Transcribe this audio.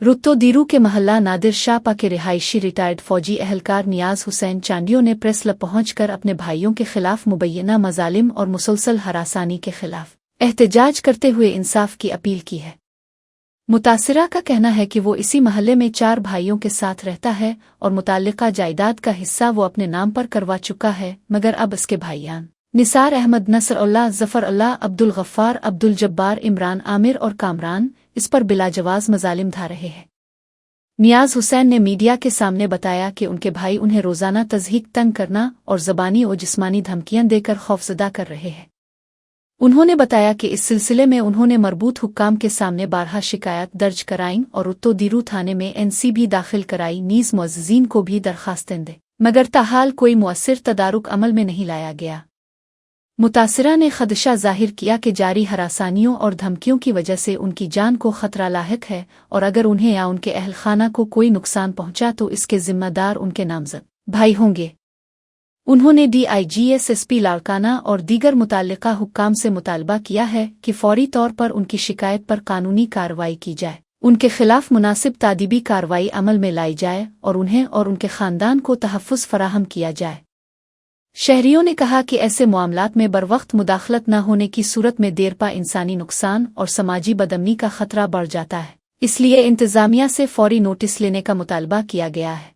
रुत्तो दीरू के महल्ला नादिर शाहपा के रिहायशी रिटायर्ड फौजी एहलकार नियाज हुसैन चांडियो ने प्रेस क्लब पहुंचकर अपने भाइयों के खिलाफ मुबैना मजालिम और मुसलसल हरासानी के खिलाफ एहतजाज करते हुए इंसाफ की अपील की है। मुतासिरा का कहना है कि वो इसी महल्ले में 4 भाइयों के साथ रहता है और मुताल्लिका जायदाद का हिस्सा वो अपने नाम पर करवा चुका है, मगर अब इसके भाईयान निसार अहमद, नसरुल्लाह, जफर अल्लाह, अब्दुल गफ्फार, अब्दुल जब्बार, इमरान, आमिर और कामरान इस पर बिलाजवाज मजालिम ढा रहे हैं। नियाज हुसैन ने मीडिया के सामने बताया कि उनके भाई उन्हें रोज़ाना तज़हीक तंग करना और ज़बानी और जिस्मानी धमकियां देकर खौफज़दा कर रहे हैं। उन्होंने बताया कि इस सिलसिले में उन्होंने मरबूत हुक्काम के सामने बारहा शिकायत दर्ज कराईं और रुत्तो दीरू थाने में NC भी दाखिल कराई, नीज़ मुअज़्ज़िज़ीन को भी दरखास्तें दी, मगर ताहाल कोई मुअस्सिर तदारुक अमल में नहीं लाया गया। मुतासिरा ने खदशा जाहिर किया कि जारी हरासानियों और धमकियों की वजह से उनकी जान को खतरा लाहिक है और अगर उन्हें या उनके अहल खाना को कोई नुकसान पहुंचा तो इसके जिम्मेदार उनके नामज़द भाई होंगे। उन्होंने DIG SSP लाड़काना और दीगर मुताल्लिका हुक्काम से मुतालबा किया है कि फौरी तौर पर उनकी शिकायत पर कानूनी कार्रवाई की जाए, उनके खिलाफ मुनासिब तादीबी कार्रवाई अमल में लाई जाए और उन्हें और उनके खानदान को तहफ़्फ़ुज़ फराहम किया जाए। शहरियों ने कहा कि ऐसे मामलात में बरवक्त मुदाखलत न होने की सूरत में देरपा इंसानी नुकसान और समाजी बदअमनी का खतरा बढ़ जाता है, इसलिए इंतज़ामिया से फौरी नोटिस लेने का मुतालबा किया गया है।